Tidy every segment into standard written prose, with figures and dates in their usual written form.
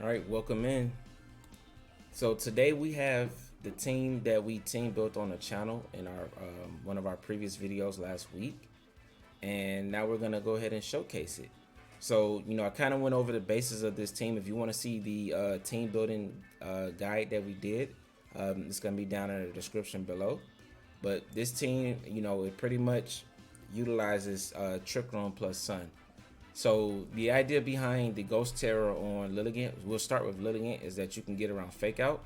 All right, welcome in. So today we have the team that we team built on the channel in our one of our previous videos last week, and now we're gonna go ahead and showcase it. So I kind of went over the basis of this team. If you want to see the team building guide that we did, it's gonna be down in the description below. But this team, it pretty much utilizes Trick Room plus Sun. So the idea behind the Ghost Tera on Lilligant, we'll start with Lilligant, is that you can get around Fake Out,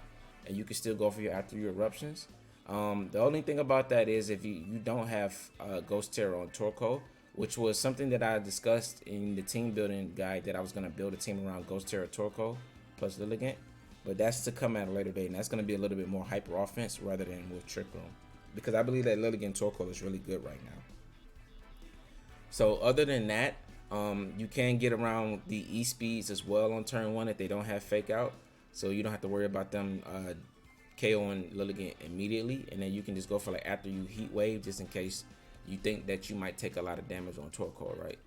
and you can still go for your after your eruptions. The only thing about that is if you don't have Ghost Tera on Torkoal, which was something that I discussed in the team building guide, that I was going to build a team around Ghost Tera Torkoal plus Lilligant, but that's to come at a later date, and that's going to be a little bit more hyper offense rather than with Trick Room, because I believe that Lilligant Torkoal is really good right now. So other than that, you can get around the E speeds as well on turn one if they don't have Fake Out, so you don't have to worry about them KOing Lilligant immediately, and then you can just go for like after you Heat Wave, just in case you think that you might take a lot of damage on Torkoal, right?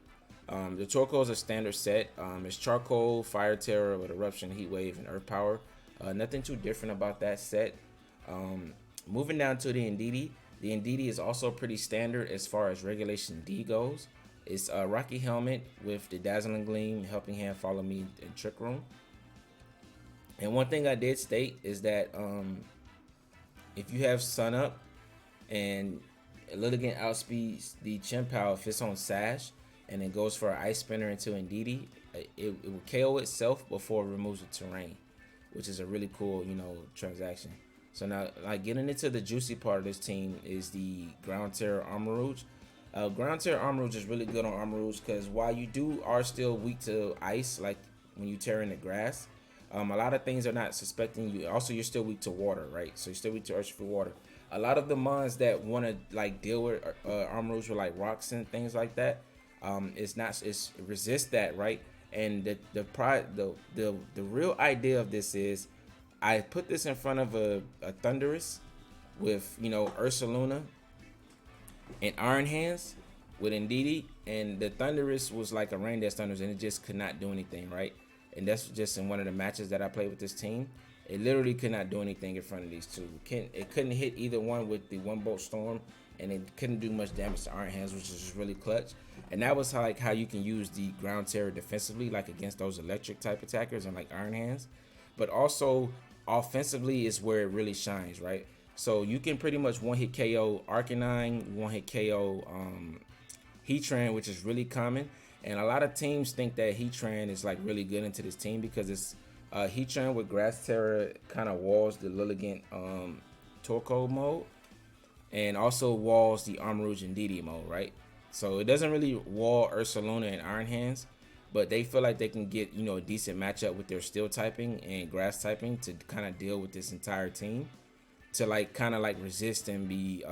The Torkoal is a standard set. It's Charcoal, Fire Tera with Eruption, Heat Wave, and Earth Power. Nothing too different about that set. Moving down to the Indeedee. The Indeedee is also pretty standard as far as Regulation D goes. It's a Rocky Helmet with the Dazzling Gleam, Helping Hand, Follow Me, and Trick Room. And one thing I did state is that if you have Sun Up and Lilligant outspeeds the Chien-Pao if it's on Sash, and it goes for an Ice Spinner into Indeedee, it will KO itself before it removes the terrain, which is a really cool, transaction. So now, like, getting into the juicy part of this team is the Ground Tera Armarouge. Ground Tera Armarouge is really good on Armarouge because while you are still weak to ice, like when you tear in the grass, a lot of things are not suspecting you. Also, you're still weak to water, right? So you're still weak to Urshifu water. A lot of the mons that want to like deal with Armarouge with like rocks and things like that, it's resist that, right? And the real idea of this is, I put this in front of a Thunderous with Ursaluna and Iron Hands with Indeedee, and the Thunderous was like a Rain Dance Thunderous, and it just could not do anything, right? And that's just in one of the matches that I played with this team. It literally could not do anything in front of these two. It couldn't hit either one with the One Bolt Storm, and it couldn't do much damage to Iron Hands, which is just really clutch. And that was how you can use the Ground Tera defensively, like against those electric type attackers and like Iron Hands. But also offensively is where it really shines, right? So you can pretty much one-hit KO Arcanine, one-hit KO Heatran, which is really common. And a lot of teams think that Heatran is like really good into this team because it's Heatran with Grass Tera kind of walls the Lilligant Torkoal mode, and also walls the Armarouge and Indeedee mode, right? So it doesn't really wall Ursaluna and Iron Hands, but they feel like they can get a decent matchup with their Steel typing and Grass typing to kind of deal with this entire team, to like kind of like resist and be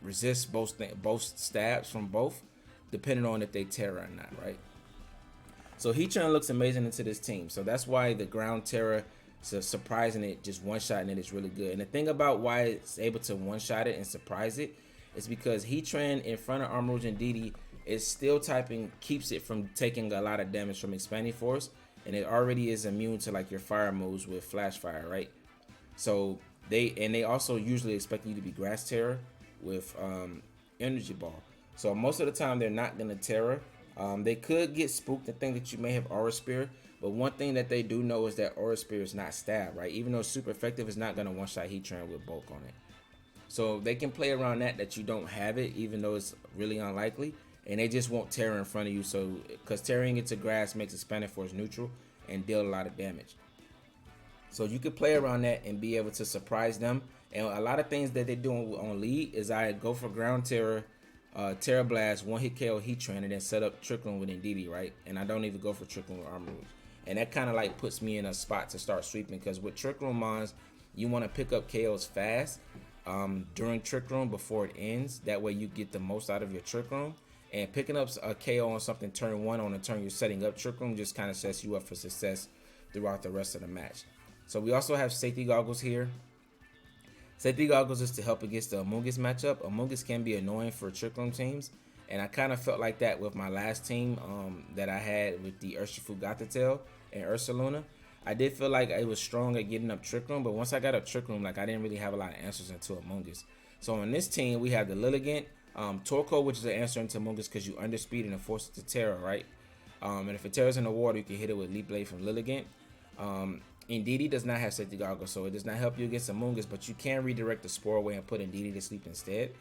resist both stabs from both, depending on if they Tera or not, right? So Heatran looks amazing into this team, so that's why the Ground Tera, surprising it, just one-shotting it, is really good. And the thing about why it's able to one-shot it and surprise it is because Heatran in front of Armarouge and Indeedee is Steel typing, keeps it from taking a lot of damage from Expanding Force, and it already is immune to like your fire moves with Flash Fire, right? So they also usually expect you to be Grass Tera with Energy Ball. So most of the time they're not gonna Tera. They could get spooked and think that you may have Aura Spear, but one thing that they do know is that Aura Spear is not stab, right? Even though it's super effective, it's not gonna one-shot Heatran with bulk on it. So they can play around that you don't have it, even though it's really unlikely, and they just won't Tera in front of you. So because Teraing into grass makes Expanding Force neutral and deal a lot of damage. So you could play around that and be able to surprise them. And a lot of things that they do on lead is I go for Ground Tera, Tera Blast, one-hit KO Heatran, and then set up Trick Room with Indeedee, right? And I don't even go for Trick Room with Armarouge. And that kind of like puts me in a spot to start sweeping, because with Trick Room mons, you want to pick up KOs fast during Trick Room before it ends. That way you get the most out of your Trick Room. And picking up a KO on something turn one on a turn you're setting up Trick Room just kind of sets you up for success throughout the rest of the match. So we also have Safety Goggles here. Safety Goggles is to help against the Amoonguss matchup. Amoonguss can be annoying for Trick Room teams, and I kind of felt like that with my last team that I had with the Urshifu Gothitelle and Ursaluna. I did feel like it was strong at getting up Trick Room, but once I got up Trick Room, like I didn't really have a lot of answers into Amoonguss. So on this team, we have the Lilligant, Torkoal, which is an answer into Amoonguss because you underspeed and force it to Tera, right? And if it Tera's in the water, you can hit it with Leap Blade from Lilligant. Indeedee does not have safety goggles, so it does not help you against Amoonguss, but you can redirect the Spore away and put Indeedee to sleep instead.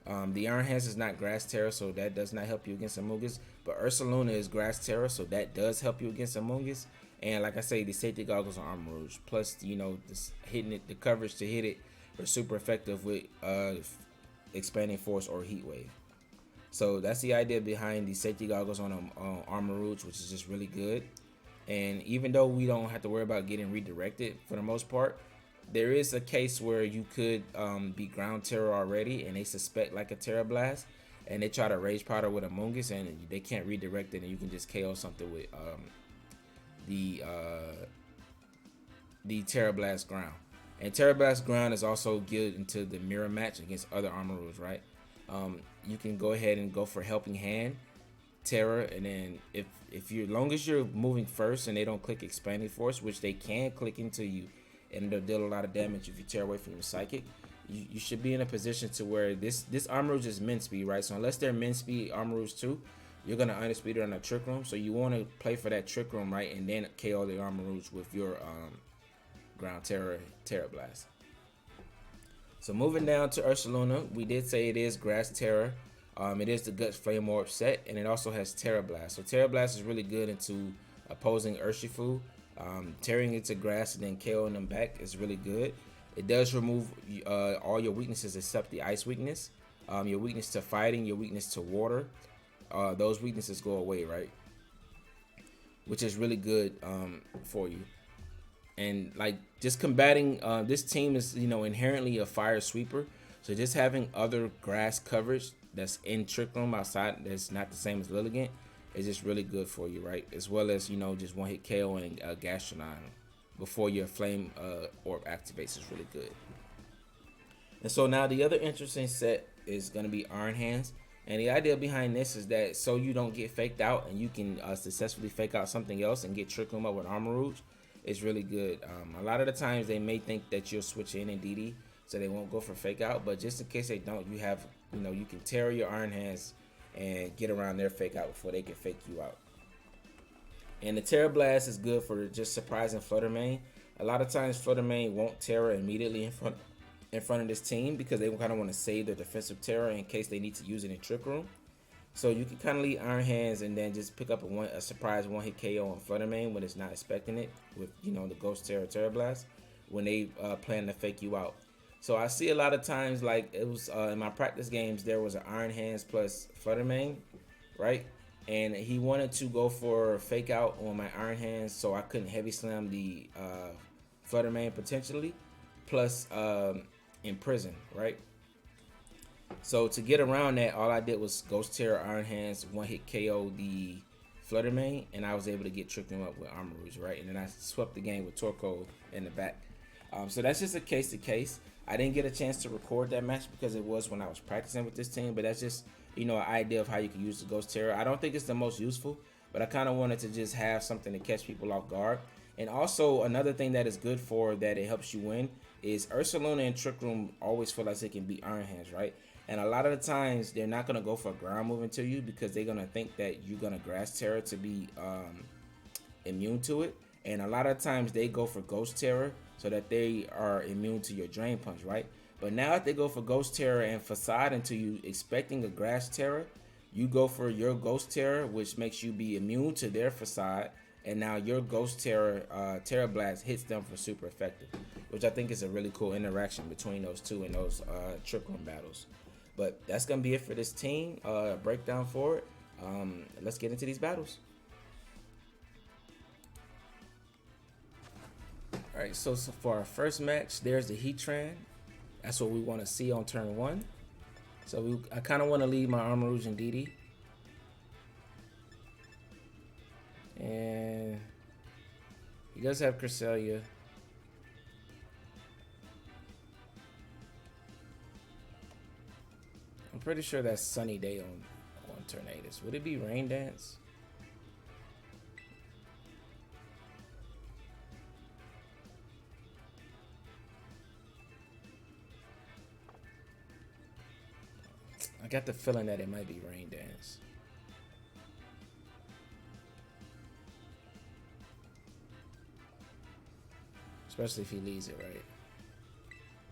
The Iron Hands is not Grass Tera, so that does not help you against Amoonguss. But Ursaluna is Grass Tera, so that does help you against Amoonguss. And like I say, the safety goggles are Armarouge. Plus, you know, this hitting it, the coverage to hit it are super effective with Expanding Force or Heat Wave. So that's the idea behind the safety goggles on Armarouge, which is just really good. And even though we don't have to worry about getting redirected for the most part, there is a case where you could be Ground Tera already and they suspect like a Tera Blast and they try to Rage Powder with Amoonguss and they can't redirect it and you can just KO something with the Tera Blast Ground. And Tera Blast Ground is also good into the mirror match against other Armarouge, right? You can go ahead and go for Helping Hand Tera, and then if you're, as long as you're moving first and they don't click Expanding Force, which they can click into you and they'll deal a lot of damage if you tear away from your Psychic, you should be in a position to where this Armarouge is min speed, right? So unless they're min speed Armarouge too, you're gonna underspeed it on a Trick Room. So you want to play for that Trick Room, right, and then KO the Armarouge with your Ground Tera Blast. So moving down to Ursaluna, we did say it is Grass Tera. It is the Guts Flame Orb set, and it also has Tera Blast. So Tera Blast is really good into opposing Urshifu. Tearing into grass and then KOing them back is really good. It does remove all your weaknesses except the ice weakness. Your weakness to fighting, your weakness to water. Those weaknesses go away, right? Which is really good for you. And like just combating, this team is, you know, inherently a fire sweeper. So just having other grass coverage that's in Trick Room outside that's not the same as Lilligant is just really good for you, right? As well as, you know, just one hit KO and Gastronine before your Flame Orb activates is really good. And so now the other interesting set is going to be Iron Hands. And the idea behind this is that so you don't get faked out and you can successfully fake out something else and get Trick Room up with Armarouge is really good. A lot of the times they may think that you'll switch in Indeedee, so they won't go for fake out, but just in case they don't, you have, you know, you can tear your Iron Hands and get around their fake out before they can fake you out. And the Tera Blast is good for just surprising Flutter Mane. A lot of times Flutter Mane won't Tera immediately in front of this team because they kind of want to save their defensive Tera in case they need to use it in Trick Room. So you can kind of leave Iron Hands and then just pick up a surprise one hit KO on Flutter Mane when it's not expecting it with, you know, the Ghost Tera Blast when they plan to fake you out. So I see a lot of times, like it was in my practice games, there was an Iron Hands plus Flutter Mane, right? And he wanted to go for fake out on my Iron Hands so I couldn't heavy slam the Flutter Mane potentially, plus Imprison, right? So to get around that, all I did was Ghost Tera Iron Hands, one hit KO the Flutter Mane, and I was able to get tricked him up with Armarouge, right? And then I swept the game with Torkoal in the back. So that's just a case to case. I didn't get a chance to record that match because it was when I was practicing with this team, but that's just, you know, an idea of how you can use the Ghost Tera. I don't think it's the most useful, but I kind of wanted to just have something to catch people off guard. And also another thing that is good for that it helps you win is Ursaluna and Trick Room always feel like they can beat Iron Hands, right? And a lot of the times they're not going to go for a ground move into you because they're going to think that you're going to Grass Tera to be immune to it. And a lot of times they go for Ghost Tera so that they are immune to your Drain Punch, right? But now if they go for Ghost Tera and Facade into you expecting a Grass Tera, you go for your Ghost Tera, which makes you be immune to their Facade. And now your Ghost Tera, Tera Blast hits them for super effective, which I think is a really cool interaction between those two in those Trick Room battles. But that's going to be it for this team breakdown for it. Let's get into these battles. All right, so for our first match, there's the Heatran. That's what we want to see on turn 1. So I kind of want to leave my Armarouge and Indeedee. And he does have Cresselia. I'm pretty sure that's Sunny Day on Tornadus. Would it be Rain Dance? got the feeling that it might be Rain Dance. Especially if he leads it right.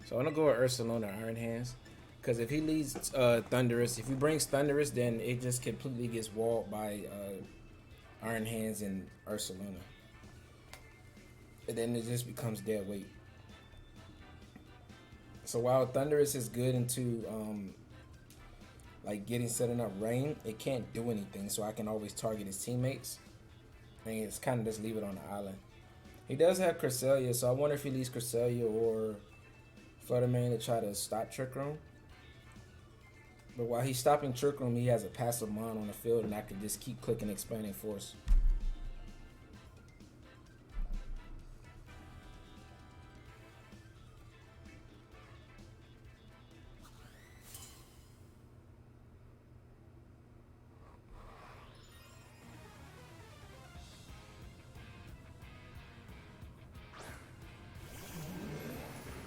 So I'm gonna go with Ursaluna Iron Hands. Because if he leads Thunderous, if he brings Thunderous, then it just completely gets walled by Iron Hands and Ursaluna. And then it just becomes dead weight. So while Thunderous is good into like setting up rain, it can't do anything. So I can always target his teammates. And it's kind of just leave it on the island. He does have Cresselia, so I wonder if he leaves Cresselia or Fluttermane to try to stop Trick Room. But while he's stopping Trick Room, he has a passive Mon on the field, and I could just keep clicking Expanding Force.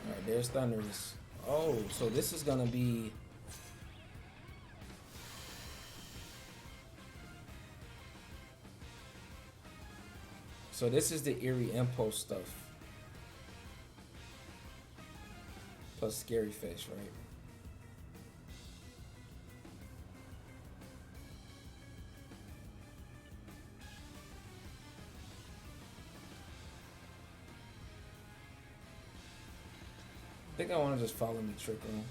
Alright, there's Thunderous. Oh, so this is gonna be... So this is the Eerie Impulse stuff. Plus Scary Fish, right? I think I want to just follow me Trick Room.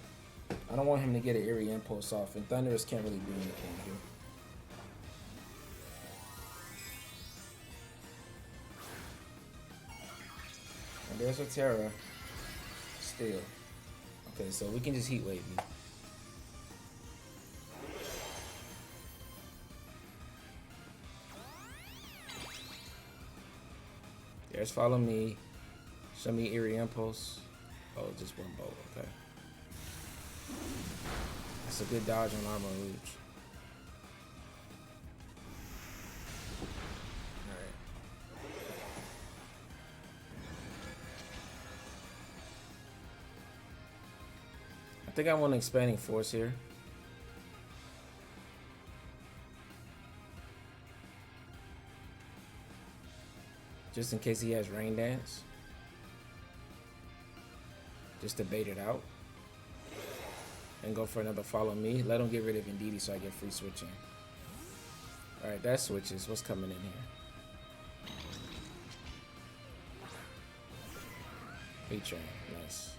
I don't want him to get an Eerie Impulse off, and Thunderous can't really do anything here. And there's a Tera. Still. Okay, so we can just Heat Wave me. There's Follow Me. Show me Eerie Impulse. Oh, just one bolt, okay. That's a good dodge on Armarouge. Alright. I think I want Expanding Force here. Just in case he has Rain Dance. Just to bait it out. And go for another Follow Me. Let him get rid of Indeedee so I get free switching. Alright, that switches. What's coming in here? Heat Train. Nice.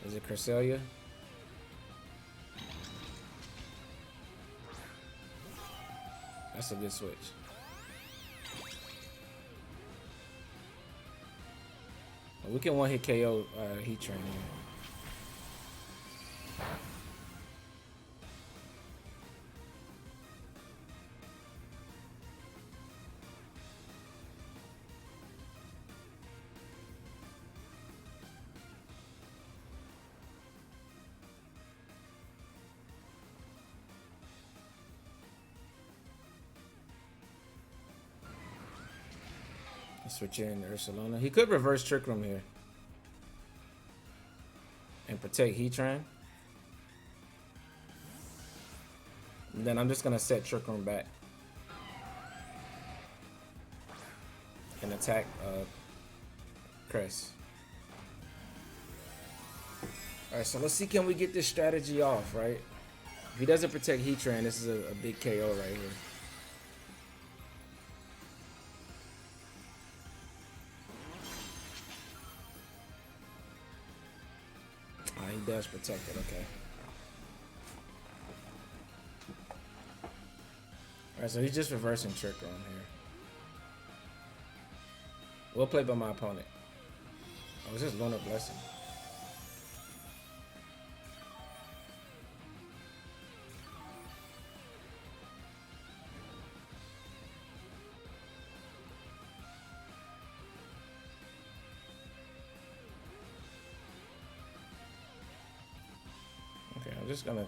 Is it Cresselia? That's a good switch. We can one hit KO Heat Train here. Switch in Ursaluna. He could reverse Trick Room here. And protect Heat Train. And then I'm just going to set Trick Room back. And attack Crest. Alright, so let's see, can we get this strategy off, right? If he doesn't protect Heat Train, this is a big KO right here. He does protect it, okay. Alright, so he's just reversing Trick Room here. We'll play by my opponent. Oh, it's just Lunar Blessing. I'm just gonna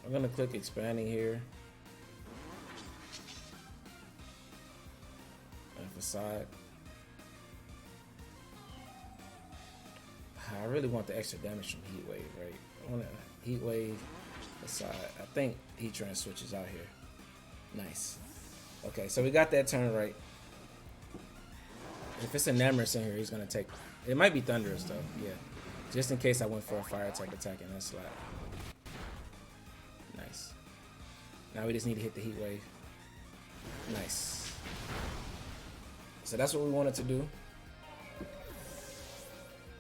I'm gonna click Expanding here. Facade. I really want the extra damage from Heat Wave, right? I want a Heat Wave, Facade. I think Heat Trance switches out here. Nice. Okay, so we got that turn right. If it's Enamorous in here, he's gonna take. It might be Thunderous though, yeah. Just in case I went for a fire type attack in that slot. Nice. Now we just need to hit the Heat Wave. Nice. So that's what we wanted to do.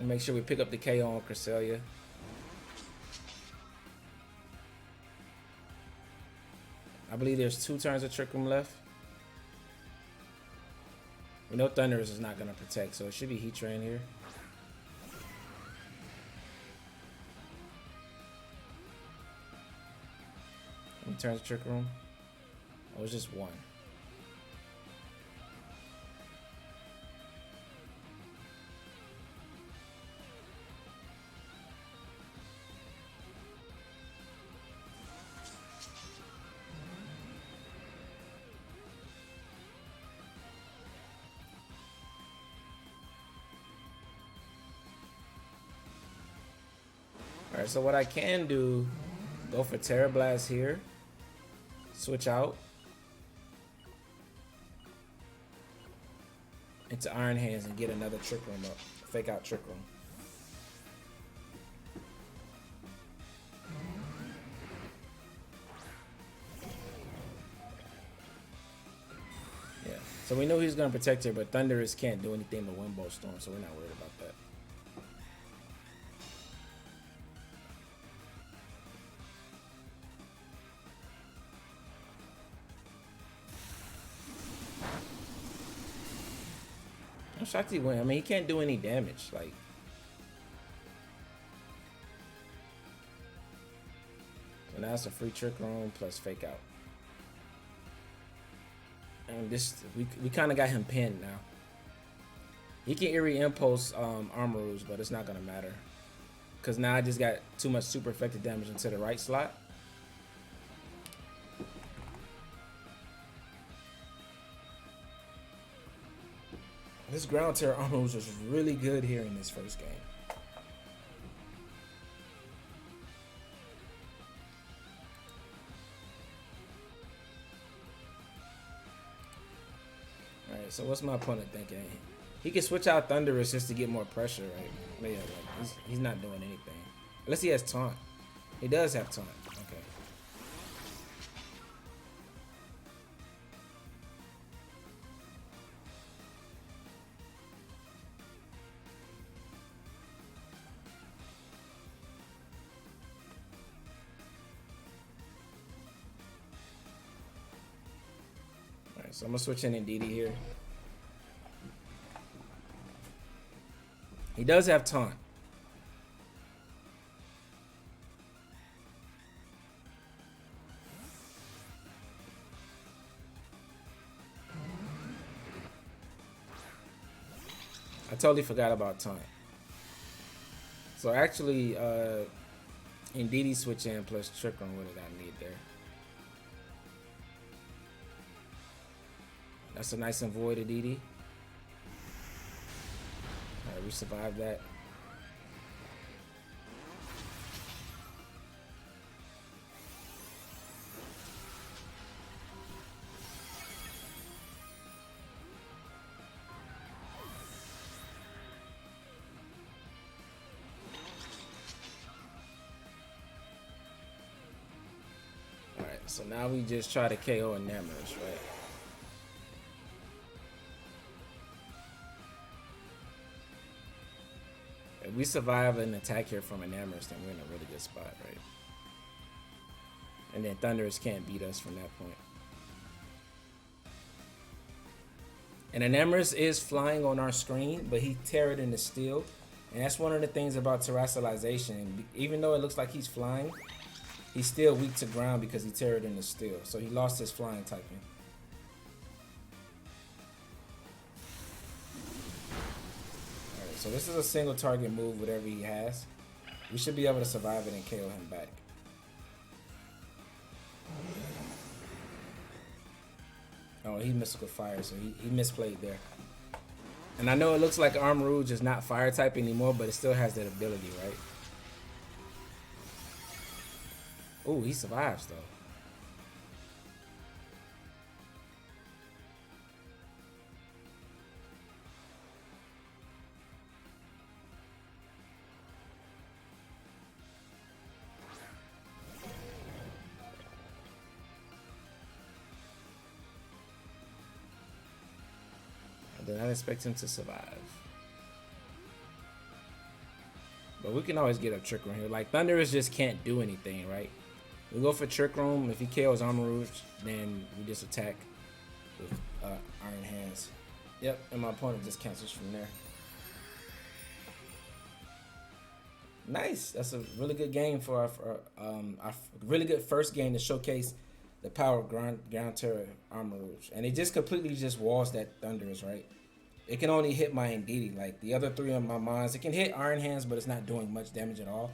And make sure we pick up the KO on Cresselia. I believe there's 2 turns of Trick Room left. We know Thunderous is not going to protect, so it should be Heat Train here. How many turns of Trick Room? Oh, it's just 1. Alright, so what I can do, go for Tera Blast here, switch out into Iron Hands and get another Trick Room up, fake out Trick Room. Yeah, so we know he's going to protect her, but Thunderous can't do anything but Windbolt Storm, so we're not worried about that. I'm shocked he win. I mean, he can't do any damage. Like, so now it's a free Trick Room plus Fake Out. And this, we kind of got him pinned now. He can Eerie Impulse Armarouge, but it's not gonna matter because now I just got too much super effective damage into the right slot. This Ground Tera Armarouge was really good here in this first game. Alright, so what's my opponent thinking? He can switch out Thunderous just to get more pressure, right? Yeah, like he's not doing anything. Unless he has Taunt. He does have Taunt. Okay. So I'm gonna switch in Indeedee here. He does have Taunt. I totally forgot about Taunt. So actually, Indeedee switch in plus Trick Room would have got me there. That's a nice and void Indeedee. Alright, we survived that. Alright, so now we just try to KO Enamorous, right? If we survive an attack here from Enamorous, then we're in a really good spot, right? And then Thunderous can't beat us from that point. And Enamorous is flying on our screen, but he teared into steel. And that's one of the things about terrestrialization. Even though it looks like he's flying, he's still weak to ground because he teared into steel. So he lost his flying typing. So this is a single target move, whatever he has. We should be able to survive it and KO him back. Oh, he Mystical Fire, so he misplayed there. And I know it looks like Armarouge is not fire type anymore, but it still has that ability, right? Oh, he survives though. I did not expect him to survive. But we can always get a Trick Room here. Like, Thunderous just can't do anything, right? We go for Trick Room. If he KOs Armarouge, then we just attack with Iron Hands. Yep, and my opponent just cancels from there. Nice. That's a really good game for our really good first game to showcase the power of Ground Tera Armarouge. And it just completely just walls that Thunderous, right? It can only hit my Indeedee. Like the other three of my mons, it can hit Iron Hands, but it's not doing much damage at all.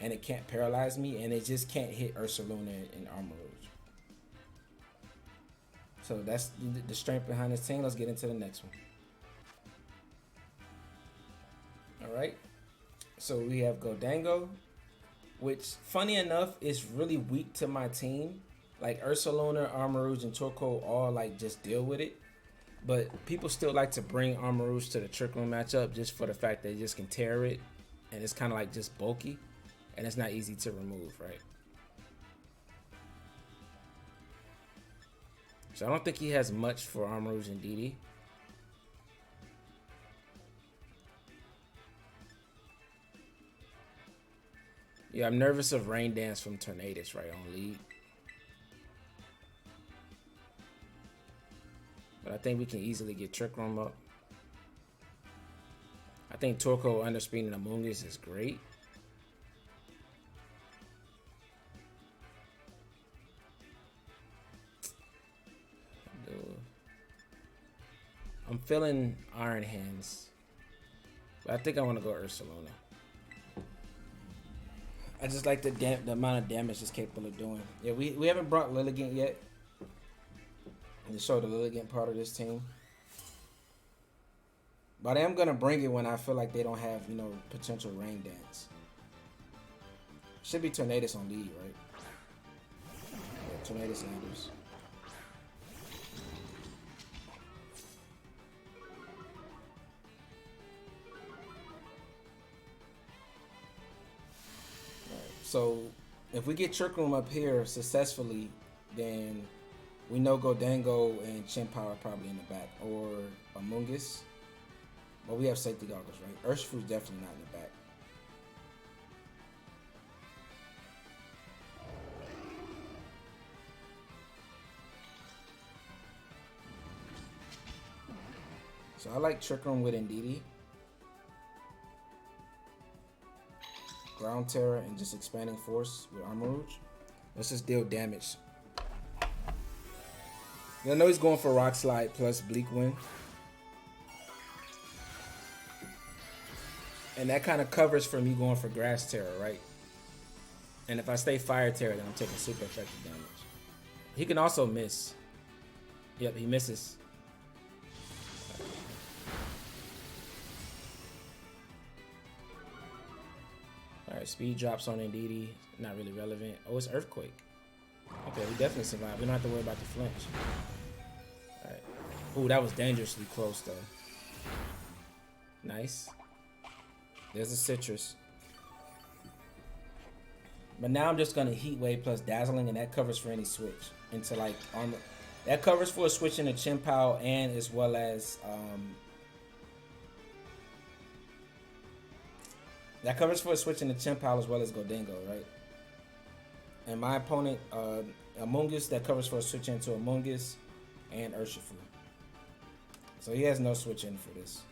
And it can't paralyze me, and it just can't hit Ursaluna and Armarouge. So that's the strength behind this team. Let's get into the next one. Alright. So we have Gholdengo, which, funny enough, is really weak to my team. Like Ursaluna, Armarouge, and Torkoal all like just deal with it. But people still like to bring Armarouge to the Trick Room matchup just for the fact that they just can tear it. And it's kind of like just bulky. And it's not easy to remove, right? So I don't think he has much for Armarouge and Indeedee. Yeah, I'm nervous of Rain Dance from Tornadus right on lead. But I think we can easily get Trick Room up. I think Torkoal underspeeding Among Us is great. I'm feeling Iron Hands. But I think I want to go Ursaluna. I just like the amount of damage it's capable of doing. Yeah, we haven't brought Lilligant yet. To show the Lilligant part of this team. But I am going to bring it when I feel like they don't have, you know, potential Rain Dance. Should be Tornadus on lead, right? Yeah, Tornadus Landers. So if we get Trick Room up here successfully, then we know Gholdengo and Chien-Pao are probably in the back, or Among Us. But we have safety goggles, right? Urshifu's definitely not in the back. So I like Trick Room with Indeedee, Ground Tera, and just Expanding Force with Armarouge. Let's just deal damage. I know he's going for Rock Slide plus Bleak Wind. And that kind of covers for me going for Grass Tera, right? And if I stay Fire Tera, then I'm taking super effective damage. He can also miss. Yep, he misses. Alright, speed drops on Indeedee. Not really relevant. Oh, it's Earthquake. Okay, we definitely survived. We don't have to worry about the flinch. Alright. Ooh, that was dangerously close, though. Nice. There's a Citrus. But now I'm just going to Heat Wave plus Dazzling, and that covers for any switch into, like, armor. That covers for a switch into Chien-Pao and as well as, that covers for a switch into Chien-Pao as well as Gholdengo, right? And my opponent, Among Us, that covers for a switch into Among Us and Urshifu. So he has no switch in for this.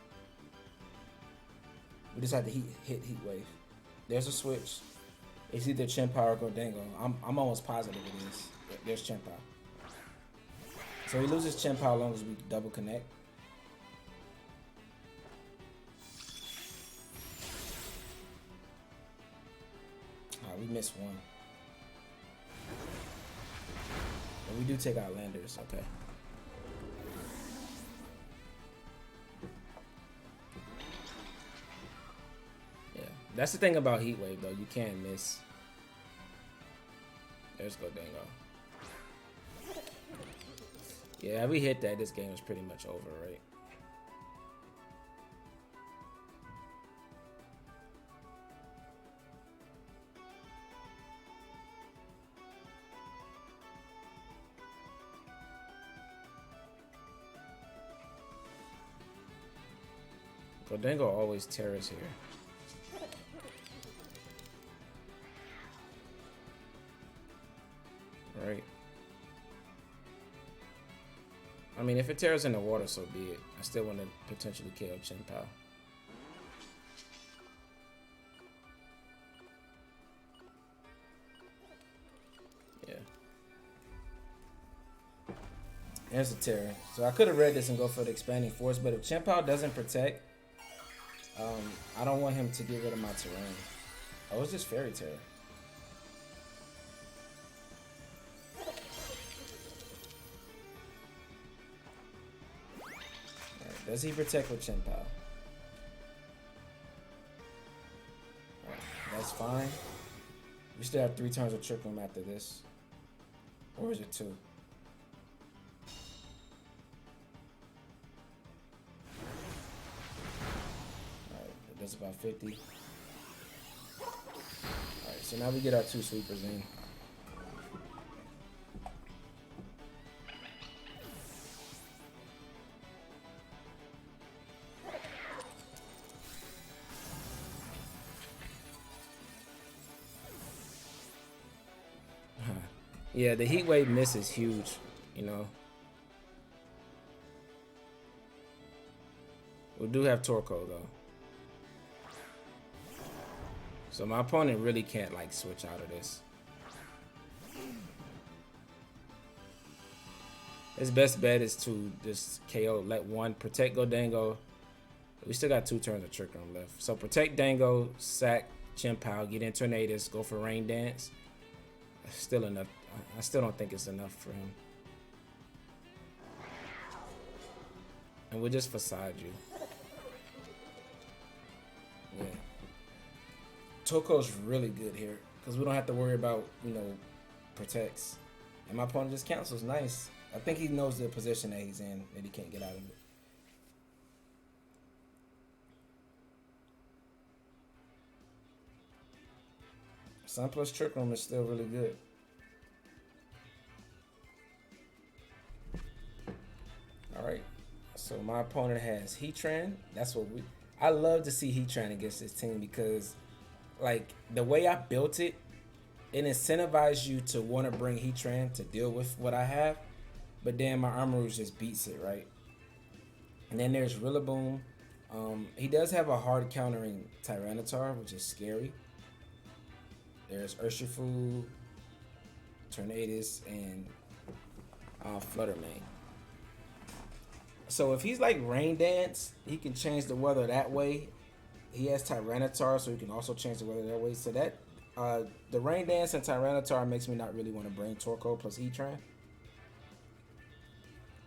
We just have to hit Heat Wave. There's a switch. It's either Chien-Pao or Gholdengo. I'm almost positive it is. There's Chien-Pao. So he loses Chien-Pao as long as we double connect. We missed one. But we do take out Landers, okay. That's the thing about Heat Wave, though. You can't miss. There's Gholdengo. Yeah, if we hit that, this game is pretty much over, right? Gholdengo always tears here. Right. I mean, if it tears in the water, so be it. I still want to potentially kill Chien-Pao. Yeah. There's the Tera. So I could have read this and go for the expanding force, but if Chien-Pao doesn't protect, I don't want him to get rid of my terrain. Oh, it's just Fairy Tera. Alright, does he protect with Chien-Pao? Alright, that's fine. We still have 3 turns of Trick Room after this. Or is it 2? That's about 50. Alright, so now we get our 2 sweepers in. Yeah, the Heat Wave miss is huge, you know. We do have Torkoal though. So my opponent really can't like switch out of this. His best bet is to just KO, let 1 protect Gholdengo. We still got 2 turns of Trick Room left. So protect Dango, sack Chien-Pao, get in Tornadus, go for Rain Dance. Still enough. I still don't think it's enough for him. And we'll just facade you. Yeah. Torkoal's really good here because we don't have to worry about, you know, protects. And my opponent just cancels. Nice. I think he knows the position that he's in, that he can't get out of it. Sun plus Trick Room is still really good. Alright. So my opponent has Heatran. That's what I love to see Heatran against this team because like the way I built it, it incentivizes you to want to bring Heatran to deal with what I have, but then my Armarouge just beats it, right? And then there's Rillaboom. He does have a hard countering Tyranitar, which is scary. There's Urshifu, Tornadus, and Fluttermane. So if he's like Rain Dance, he can change the weather that way. He has Tyranitar, so he can also change the weather that way. So that the Rain Dance and Tyranitar makes me not really want to bring Torkoal plus Heatran.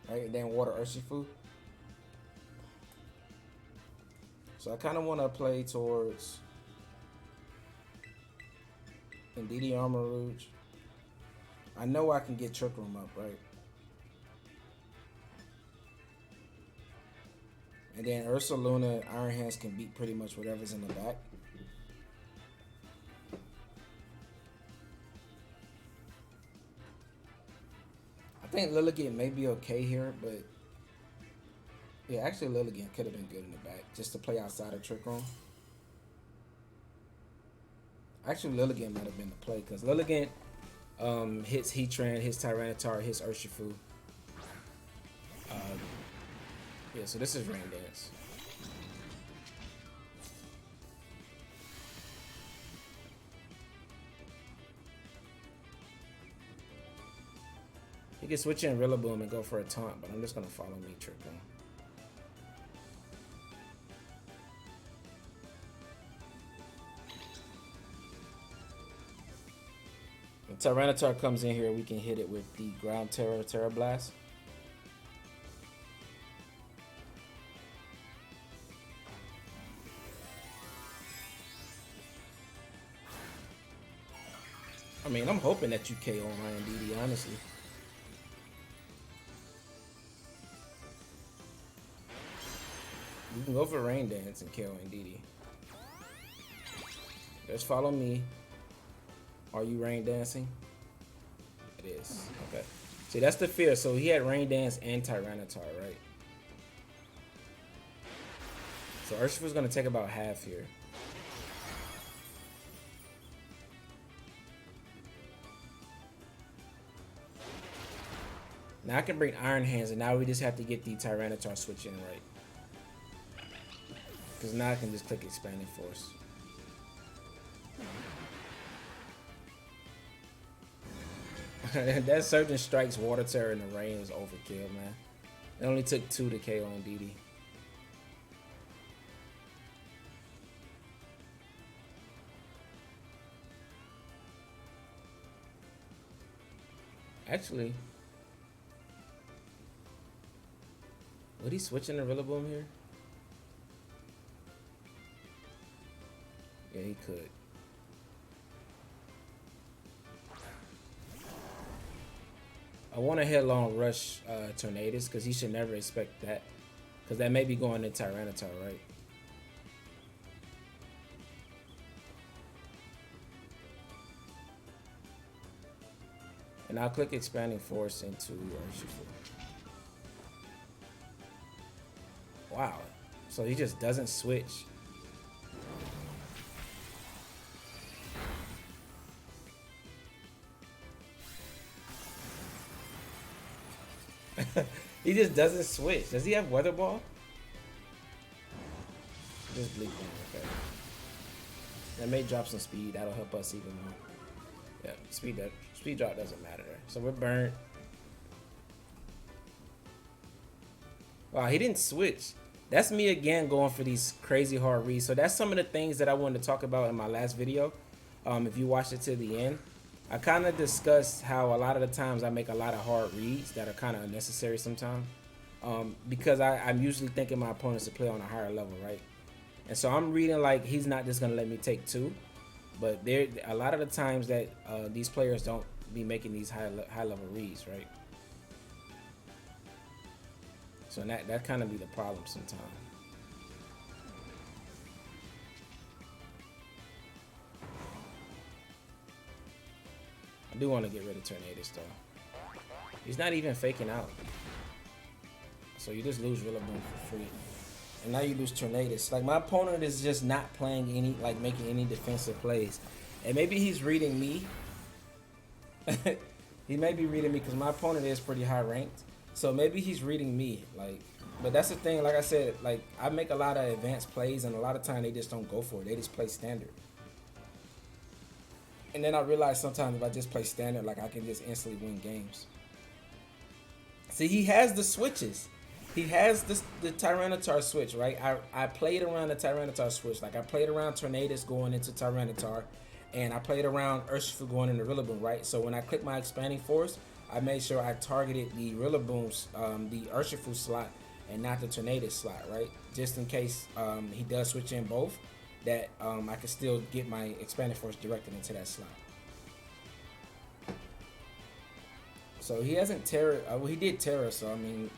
Right, and then Water Urshifu. So I kind of want to play towards Indeedee Armarouge. I know I can get Trick Room up, right? And then Ursaluna, Iron Hands can beat pretty much whatever's in the back. I think Lilligant may be okay here, but yeah, actually Lilligant could have been good in the back just to play outside of Trick Room. Actually, Lilligant might have been the play because Lilligant hits Heatran, hits Tyranitar, hits Urshifu. Yeah, so this is Rain Dance. You can switch in Rillaboom and go for a taunt, but I'm just gonna follow me Trick Room. When Tyranitar comes in here, we can hit it with the Ground Tera Blast. I mean, I'm hoping that you KO Ryan DD, honestly. You can go for Rain Dance and KO DD. Just follow me. Are you Rain Dancing? It is. Okay. See, that's the fear. So he had Rain Dance and Tyranitar, right? So Urshifu's gonna take about half here. Now I can bring Iron Hands, and now we just have to get the Tyranitar switch in right. Because now I can just click Expanding Force. That Surging Strikes, Water Tera, and the Rain was overkill, man. It only took 2 to KO on DD. Actually, would he switch in the Rillaboom here? Yeah, he could. I want to headlong rush Tornadus because he should never expect that. Because that may be going to Tyranitar, right? And I'll click Expanding Force into Urshifu. Wow. So he just doesn't switch. He just doesn't switch. Does he have Weather Ball? Just Bleak Ball, okay. That may drop some speed. That'll help us even more. Yeah, speed drop doesn't matter there. So we're burnt. Wow, he didn't switch. That's me again going for these crazy hard reads. So that's some of the things that I wanted to talk about in my last video. If you watched it to the end, I kind of discussed how a lot of the times I make a lot of hard reads that are kind of unnecessary sometimes. Because I'm usually thinking my opponents to play on a higher level, right? And so I'm reading like he's not just going to let me take 2. But there, a lot of the times that these players don't be making these high level reads, right? So that kind of be the problem sometimes. I do want to get rid of Tornadus though. He's not even faking out. So you just lose Rillaboom for free. And now you lose Tornadus. Like, my opponent is just not playing any, like, making any defensive plays. And maybe he's reading me. He may be reading me because my opponent is pretty high ranked. So maybe he's reading me. Like, but that's the thing, like I said, like, I make a lot of advanced plays and a lot of time they just don't go for it. They just play standard. And then I realize sometimes if I just play standard, like, I can just instantly win games. See, he has the switches. He has the Tyranitar switch, right? I played around the Tyranitar switch. Like, I played around Tornadus going into Tyranitar, and I played around Urshifu going into Rillaboom, right? So when I clicked my Expanding Force, I made sure I targeted the Rillaboom's, the Urshifu slot, and not the Tornadus slot, right? Just in case he does switch in both, that I can still get my Expanding Force directed into that slot. So he hasn't Tera. Well, he did Tera, so I mean,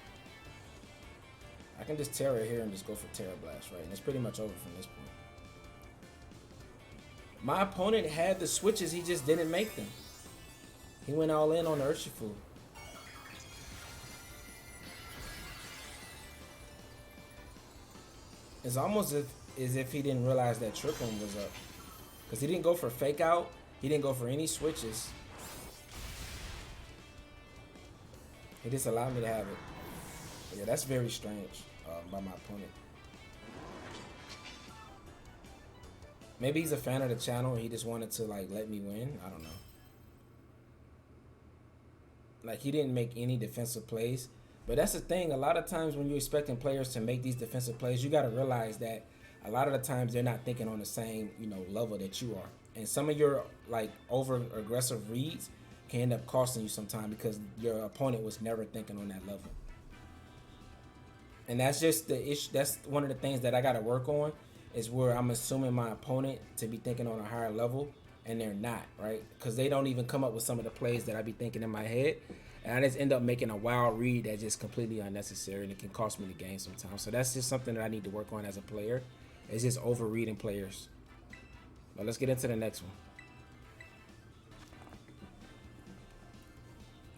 I can just Tera here and just go for Tera Blast, right? And it's pretty much over from this point. My opponent had the switches, he just didn't make them. He went all in on the Urshifu. It's almost as if he didn't realize that Trick Room was up. Because he didn't go for Fake Out. He didn't go for any switches. He just allowed me to have it. But yeah, that's very strange by my opponent. Maybe he's a fan of the channel and he just wanted to, like, let me win. I don't know. Like, he didn't make any defensive plays. But that's the thing. A lot of times when you're expecting players to make these defensive plays, you got to realize that a lot of the times they're not thinking on the same, you know, level that you are. And some of your, like, over-aggressive reads can end up costing you sometime because your opponent was never thinking on that level. And that's just the issue. That's one of the things that I got to work on, is where I'm assuming my opponent to be thinking on a higher level, and they're not, right? Because they don't even come up with some of the plays that I be thinking in my head, and I just end up making a wild read that's just completely unnecessary, and it can cost me the game sometimes. So that's just something that I need to work on as a player. It's just over reading players. But let's get into the next one.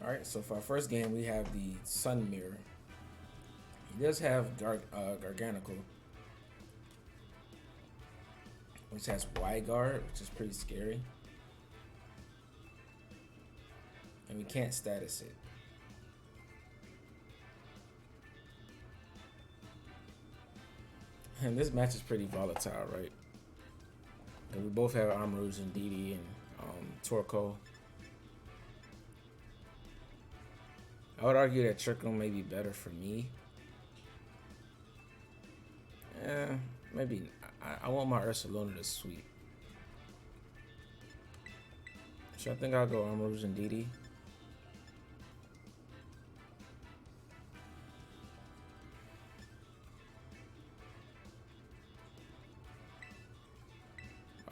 All right, so for our first game, we have the Sun Mirror. He does have Garganical, which has Y-Guard, which is pretty scary. And we can't status it. And this match is pretty volatile, right? And we both have Armarouge and DD and Torkoal. I would argue that Trick Room may be better for me. Yeah, maybe. I want my Ursaluna to sweep. So I think I'll go Armarouge and DD.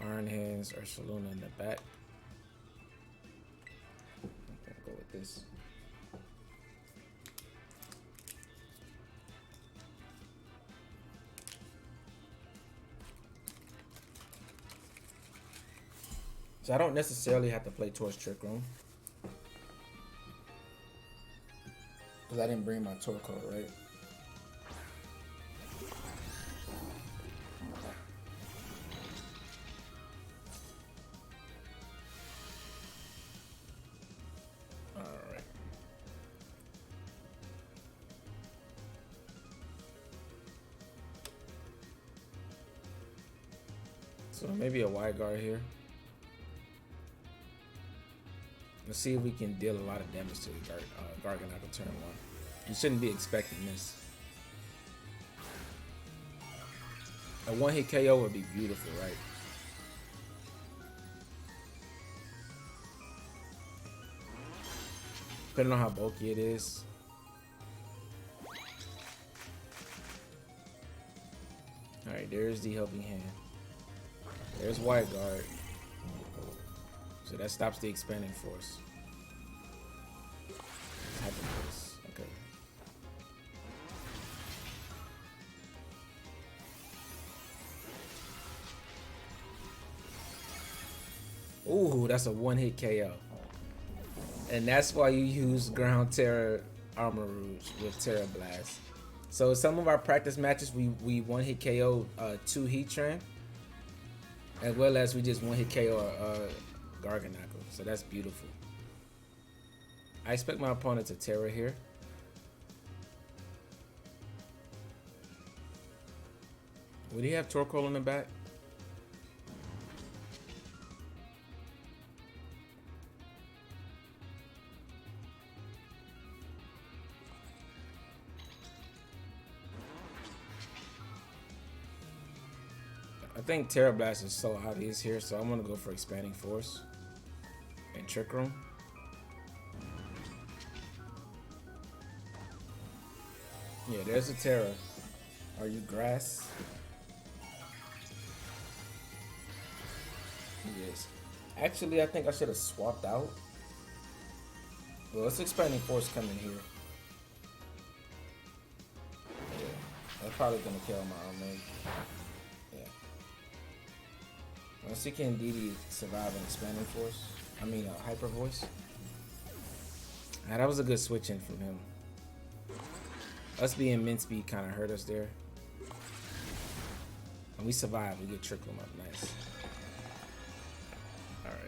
Iron Hands, Ursaluna in the back. I'm gonna go with this. So I don't necessarily have to play towards Trick Room, because I didn't bring my Torkoal, right? Alright. So maybe a wide guard here. Let's see if we can deal a lot of damage to the Garganical turn 1. You shouldn't be expecting this. A one-hit KO would be beautiful, right? Depending on how bulky it is. Alright, there's the helping hand. There's Wide Guard. So that stops the expanding force. Okay. Ooh, that's a one-hit KO. And that's why you use Ground Tera Armarouge with Tera Blast. So some of our practice matches, we one-hit KO 2 Heatran, as well as we just one-hit KO Garganical. So that's beautiful. I expect my opponent to Tera here. Would he have Torkoal in the back? I think Tera Blast is so obvious here, so I'm gonna go for Expanding Force and Trick Room. Yeah, there's a Tera. Are you Grass? Yes. Actually, I think I should have swapped out. Well, let's Expanding Force come in here. Yeah, that's probably gonna kill my Armarouge. Yeah. Once he can DD survive an Expanding Force, I mean Hyper Voice. That was a good switch in from him. Us being min speed kind of hurt us there. And we survive. We get Trick Room up. Nice. Alright.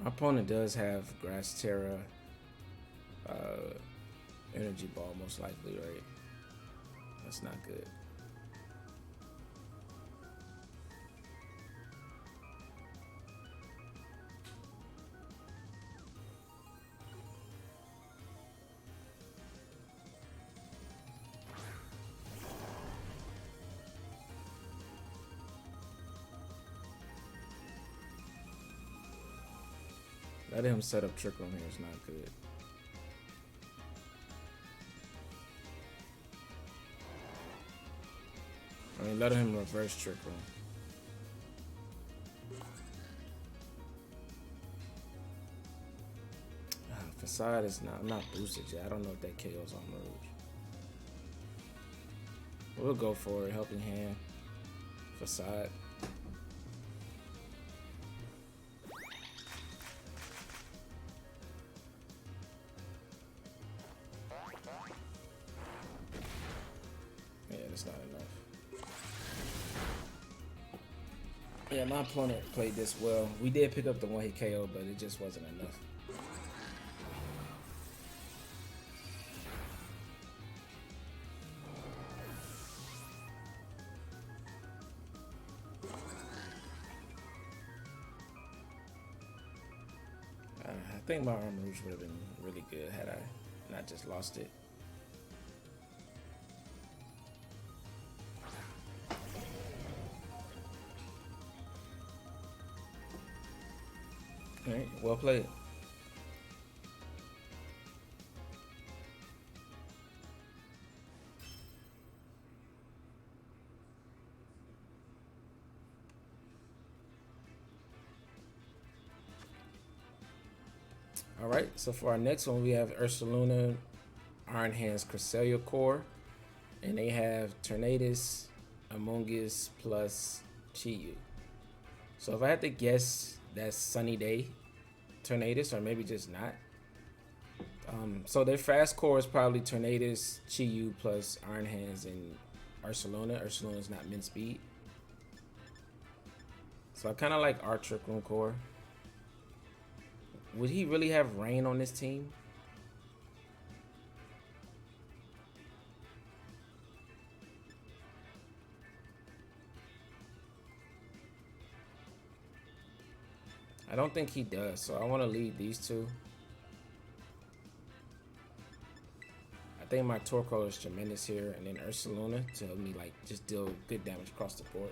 My opponent does have Grass Tera Energy Ball, most likely, right? That's not good. Letting him set up Trick Room here is not good. I mean, letting him reverse Trick Room. Facade is not boosted yet. I don't know if that KO's Armarouge. We'll go for it. Helping Hand. Facade. Yeah, that's not enough. Yeah, my opponent played this well. We did pick up the one-hit KO, but it just wasn't enough. I think my Armarouge would have been really good had I not just lost it. All right, well played. All right, so for our next one, we have Ursaluna, Iron Hands, Cresselia Core, and they have Tornadus, Among Us plus Chiyu. So if I had to guess, that's Sunny Day Tornadus, or maybe just not. So their fast core is probably Tornadus, Chiyu plus Iron Hands and Ursaluna. Ursaluna's not min speed. So I kind of like our Trick Room core. Would he really have rain on this team? I don't think he does, so I want to lead these two. I think my Torkoal is tremendous here, and then Ursaluna to help me like just deal good damage across the board.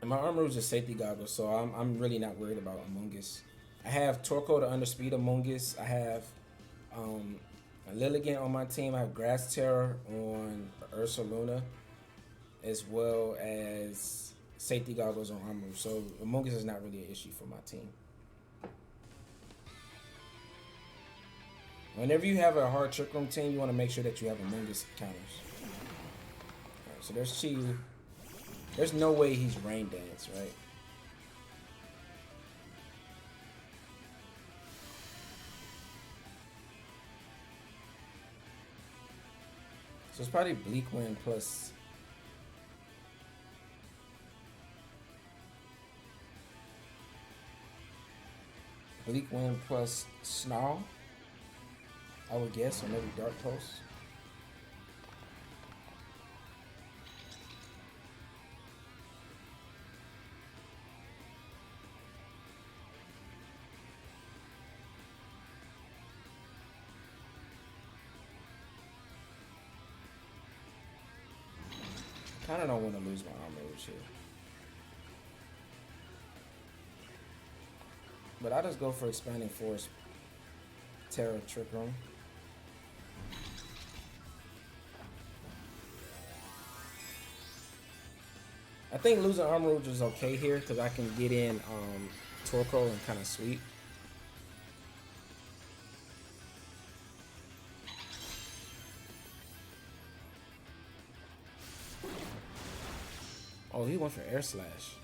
And my Armarouge is safety goggles, so I'm really not worried about Among Us. I have Torkoal to underspeed Among Us. I have a Lilligant on my team. I have Grass Tera on Ursaluna, as well as safety goggles on Armarouge. So Among Us is not really an issue for my team. Whenever you have a hard Trick Room team, you want to make sure that you have Among Us counters. Alright, so there's Chiyu. There's no way he's Rain Dance, right? So it's probably Bleak Wind plus... Bleak Wind plus Snarl, I would guess, or maybe Dark Pulse. Kinda don't want to lose my Armarouge here. But I just go for Expanding Force, Tera Trick Room. I think losing Armarouge is okay here because I can get in Torkoal and kind of sweep. Oh, he went for Air Slash.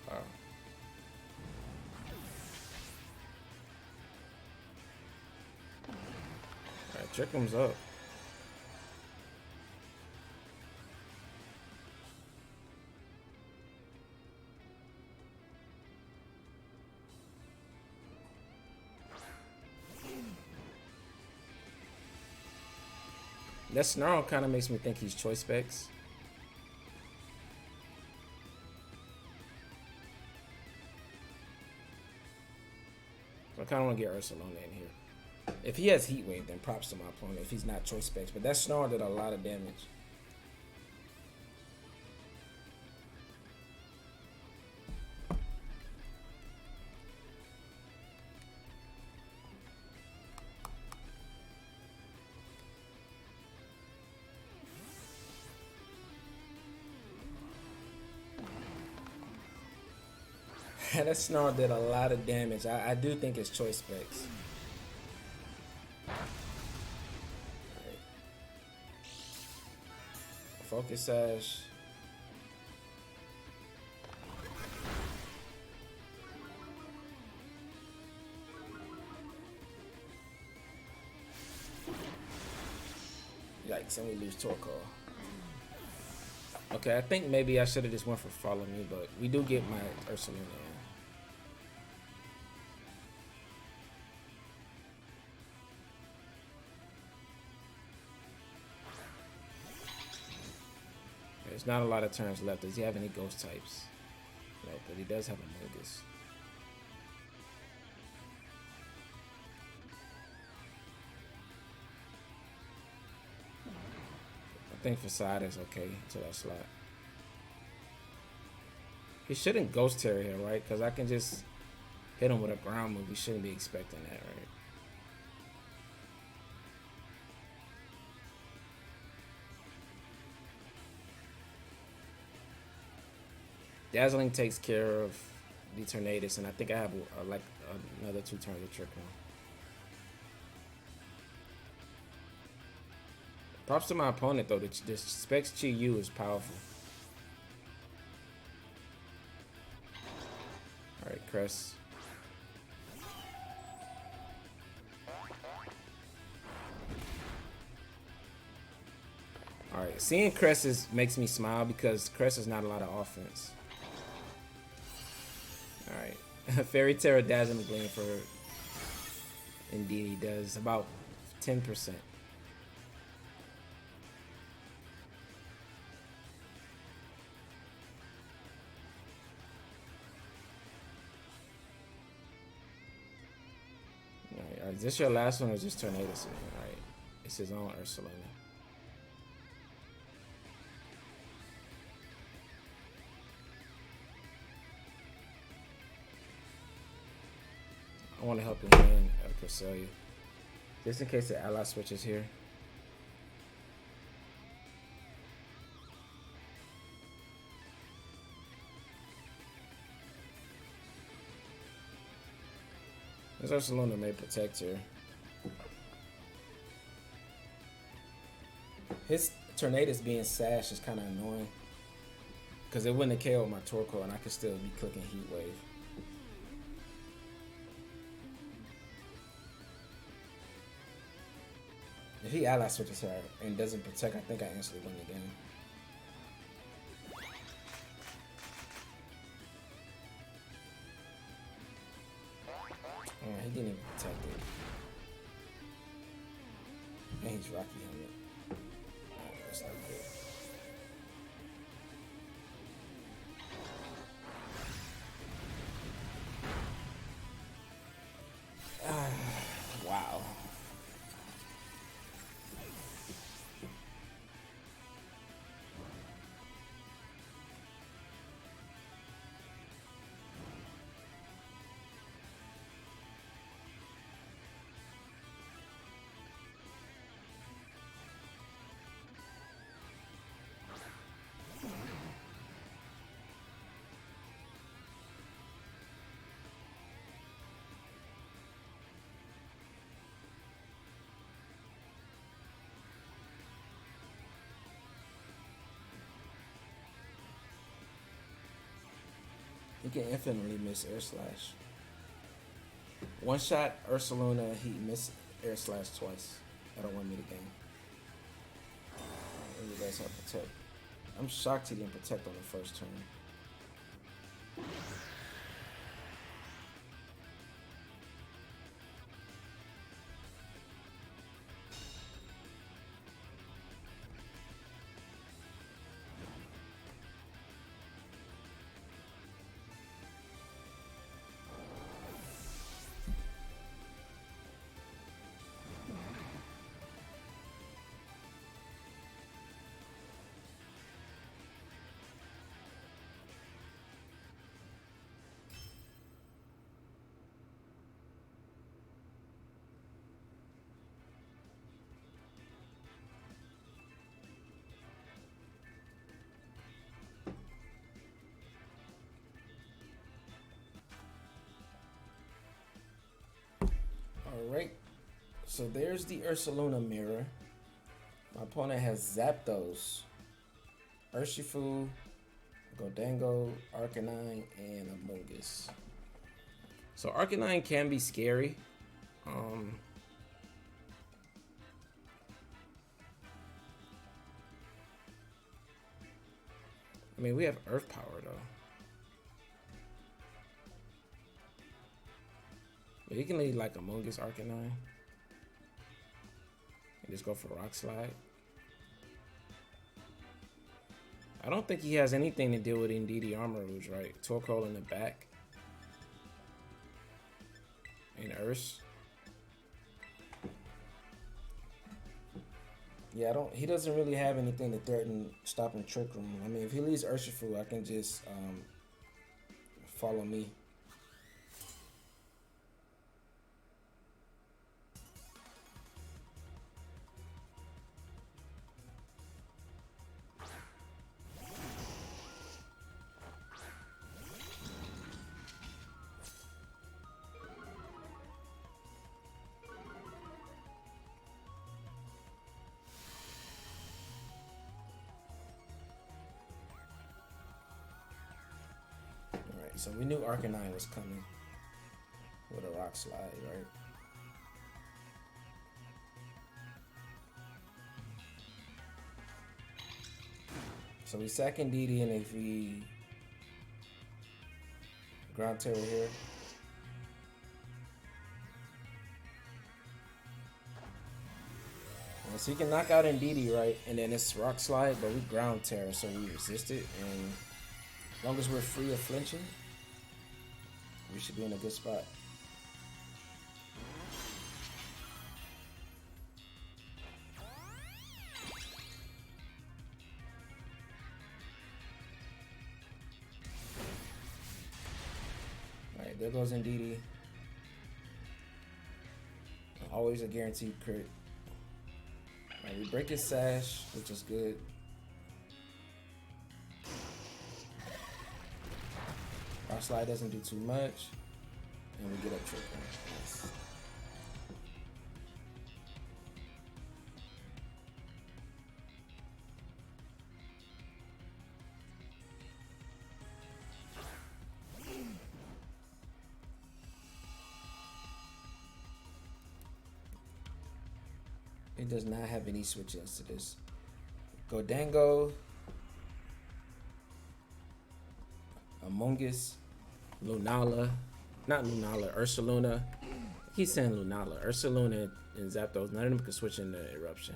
Wow. Alright, Trick Room's up. That Snarl kind of makes me think he's Choice Specs. I kind of want to get Ursaluna in here. If he has Heat Wave, then props to my opponent. If he's not Choice Specs, but that Snarl did a lot of damage. That Snarl did a lot of damage. I do think it's Choice Specs. Right. Focus Sash. Yikes, and we lose Torkoal. Okay, I think maybe I should have just went for Follow Me, but we do get my Ursaluna in. There's not a lot of turns left. Does he have any ghost types? No, but he does have a Mogus. I think Facade is okay to that slot. He shouldn't Ghost Tera here, right? Because I can just hit him with a ground move. He shouldn't be expecting that, right? Dazzling takes care of the Tornadus, and I think I have like another 2 turns of Trick Room. Props to my opponent though. The Specs Chi Yu is powerful. All right, Crest. All right, seeing Crest makes me smile because Crest is not a lot of offense. All right, Fairy Tera Dazzling Gleam for indeed he does about 10%. Alright, is this your last one or is this Tornadus? Alright, it's his own Ursaluna. I want to help him win Cresselia. Just in case the ally switches here. This Ursaluna may protect here. His Tornadus being sashed is kind of annoying. Because it wouldn't have KO'd my Torkoal and I could still be clicking Heat Wave. If he ally switches her and doesn't protect, I think I instantly win the game. He didn't even protect it. And he's Rocky Helmet. That's not good. Wow. He can infinitely miss Air Slash. One shot Ursaluna, he missed Air Slash twice. That'll win me the game. He does have protect. I'm shocked he didn't protect on the first turn. So there's the Ursaluna mirror. My opponent has Zapdos, Urshifu, Goldango, Arcanine, and Amogus. So Arcanine can be scary. I mean, we have Earth Power though. But he can lead like Amogus, Arcanine, and just go for Rock Slide. I don't think he has anything to deal with Indeedee Armarouge, right? Torkoal in the back. And Urs. Yeah, he doesn't really have anything to threaten stopping Trick Room. I mean, if he leaves Urshifu, I can just follow me. So we knew Arcanine was coming with a Rock Slide, right? So we sack Indeedee, and if we Ground Tera here. And so you can knock out Indeedee, right? And then it's Rock Slide, but we Ground Tera, so we resist it. And as long as we're free of flinching, we should be in a good spot. Alright, there goes Indeedee. Always a guaranteed crit. Alright, we break his sash, which is good. Our slide doesn't do too much, and we get up trick. Nice. It does not have any switches to this. Goldango, Amogus, Lunala, not Lunala, Ursaluna. He's saying Lunala. Ursaluna and Zapdos, none of them can switch into Eruption.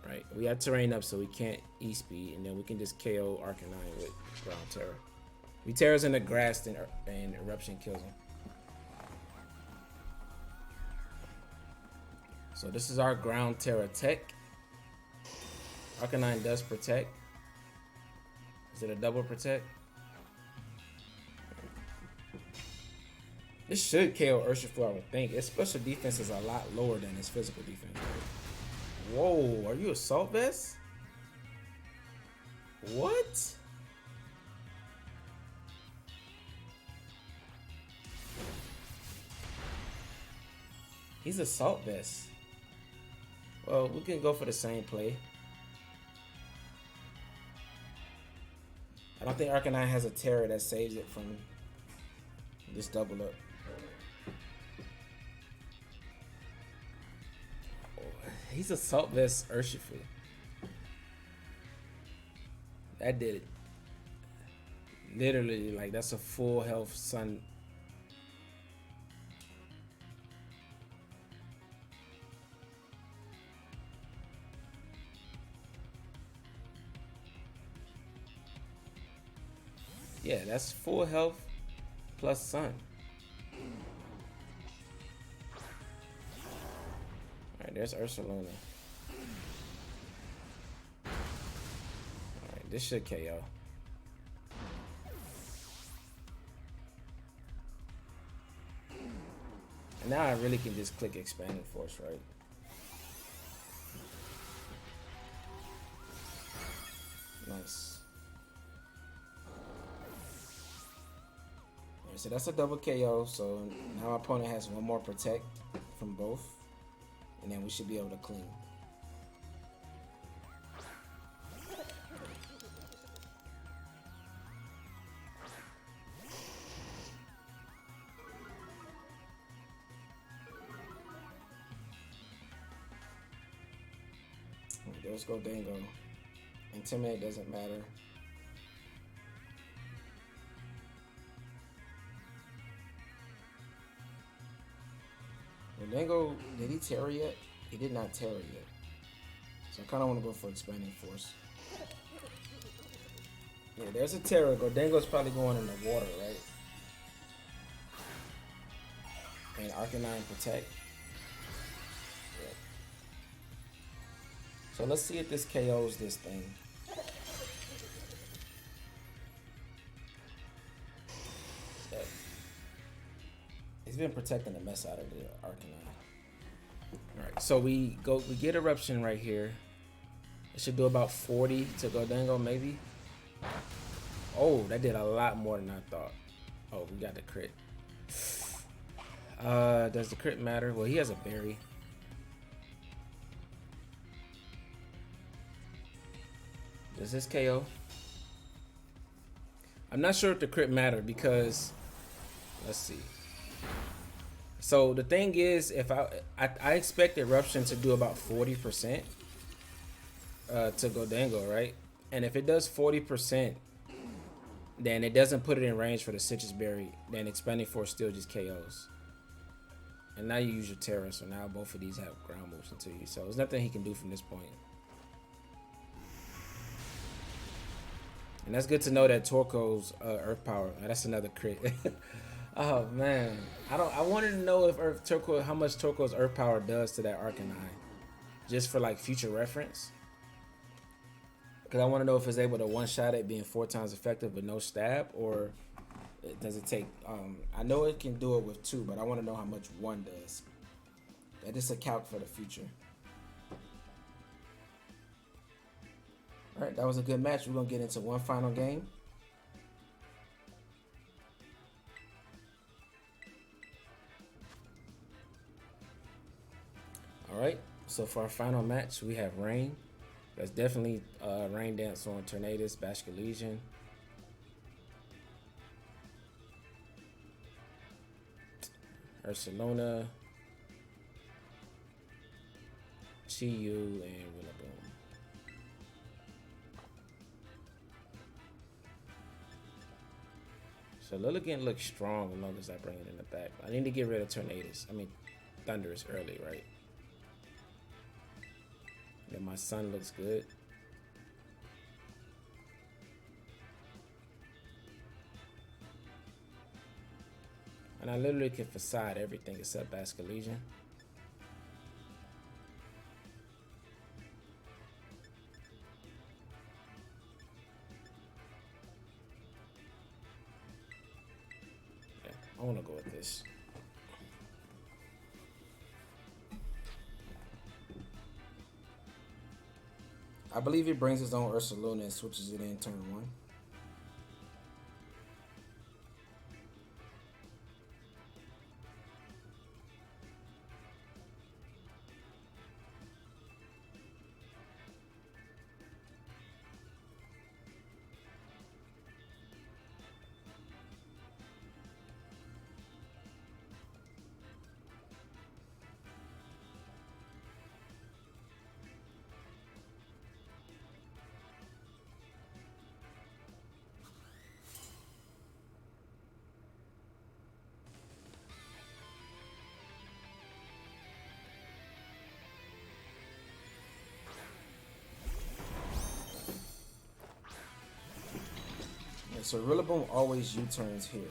Right? We have terrain up, so we can't E-Speed, and then we can just KO Arcanine with Ground Tera. We Tera's into Grass, and Eruption kills him. So this is our Ground Tera tech. Arcanine does protect. Is it a double protect? This should KO Urshifu, I would think. His special defense is a lot lower than his physical defense. Whoa, are you Assault Vest? What? He's Assault Vest. Well, we can go for the same play. I don't think Arcanine has a Tera that saves it from this double up. He's Assault Vest Urshifu. That did it. Literally, like, that's a full health Sun. Yeah, that's full health plus Sun. Alright, there's Ursaluna. Alright, this should KO. And now I really can just click Expanded Force, right? Nice. So that's a double KO. So now my opponent has one more protect from both. and then we should be able to clean. Let's go Dango. Intimidate doesn't matter. Dango, did he Tera yet? He did not Tera yet. So I kind of want to go for Expanding Force. Yeah, there's a Tera. Gordango's probably going in the water, right? And Arcanine Protect. Yeah. So let's see if this KOs this thing. Yeah. He's been protecting the mess out of the Arcanine. Alright, so we get Eruption right here. It should do about 40 to Gordango, maybe. Oh, that did a lot more than I thought. Oh, we got the crit. Does the crit matter? Well, he has a berry. Does this KO? I'm not sure if the crit matter because let's see. So the thing is, if I expect Eruption to do about 40% to Gordango, right? And if it does 40%, then it doesn't put it in range for the Citrus Berry. Then Expanding Force still just KOs. And now you use your Tera, so now both of these have ground moves into you. So there's nothing he can do from this point. And that's good to know that Torkoal's Earth Power. That's another crit. Oh man, I wanted to know if Torkoal, how much Torkoal's Earth Power does to that Arcanine, just for like future reference. Because I want to know if it's able to one-shot it being 4 times effective with no stab, or does it take? I know it can do it with 2, but I want to know how much 1 does. That is a calc for the future. All right, that was a good match. We're gonna get into one final game. All right, so for our final match, we have Rain. That's definitely Rain Dance on Tornadus, Basculegion. Ursaluna, Chiyu, and Rillaboom. So Lilligant looks strong as long as I bring it in the back. I need to get rid of Tornadus. I mean, Thunder is early, right? Then my Sun looks good. And I literally can facade everything except Basculegion. Yeah, I want to go with this. I believe he brings his own Ursaluna and switches it in turn 1. So Rillaboom always U-turns here.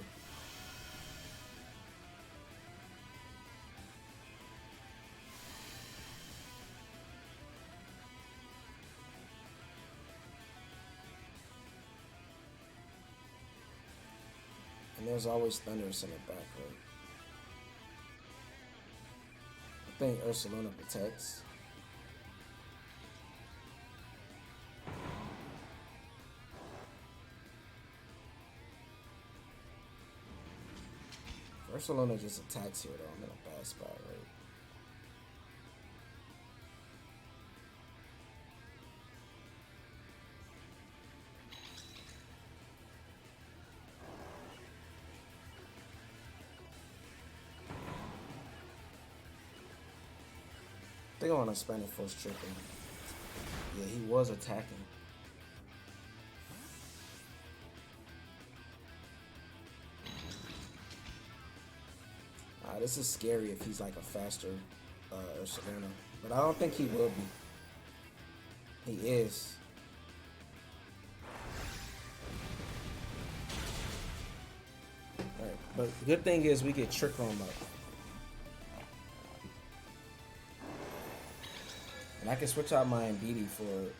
And there's always Thundurus in the back, right? I think Ursaluna protects. Ursaluna just attacks here though. I'm in a bad spot, right? think I want to spend it first triple. Yeah, he was attacking. This is scary if he's like a faster Ursaluna, but I don't think he will be. He is. Alright, but the good thing is we get Trick Room up. And I can switch out my Indeedee for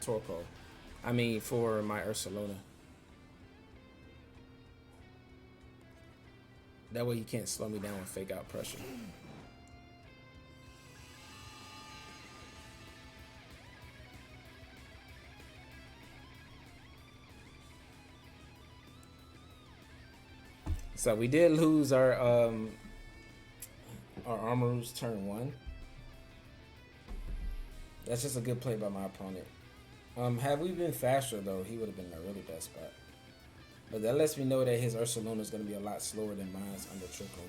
Torkoal. I mean, for my Ursaluna. That way you can't slow me down with fake out pressure. So we did lose our Armarouge turn 1. That's just a good play by my opponent. Had we been faster though, he would have been in a really bad spot. But that lets me know that his Ursaluna is going to be a lot slower than mine under Trickle.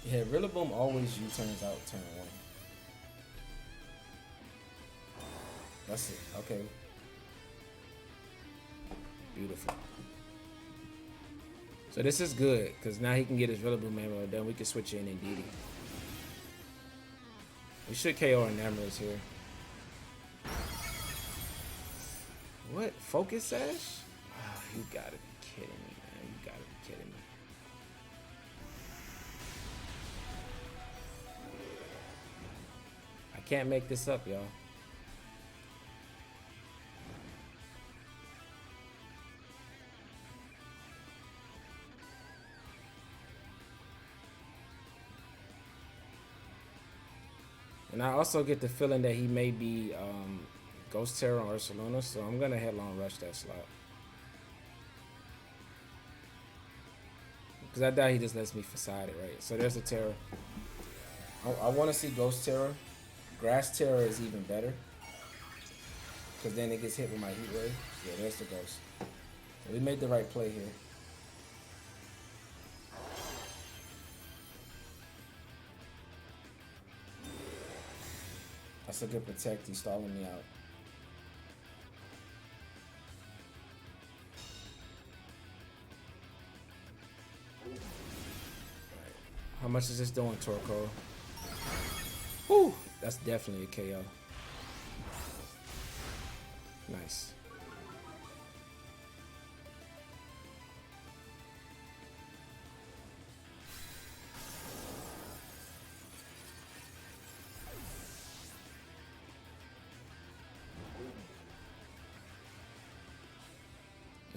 Yeah, Rillaboom always U-turns out turn 1. That's it. Okay. Beautiful. So this is good because now he can get his Rillaboom ammo. Then we can switch in Indeedee. We should KO our Armarouge here. What? Focus Sash? Oh, you gotta be kidding me, man. You gotta be kidding me. I can't make this up, y'all. And I also get the feeling that he may be Ghost Tera on Ursaluna, so I'm going to headlong rush that slot. Because I doubt he just lets me facade it, right? So there's a Tera. I want to see Ghost Tera. Grass Tera is even better. Because then it gets hit with my Heat Wave. Yeah, there's the Ghost. So we made the right play here. That's a good protect. He's stalling me out. Right. How much is this doing, Torkoal? Whew! That's definitely a KO. Nice.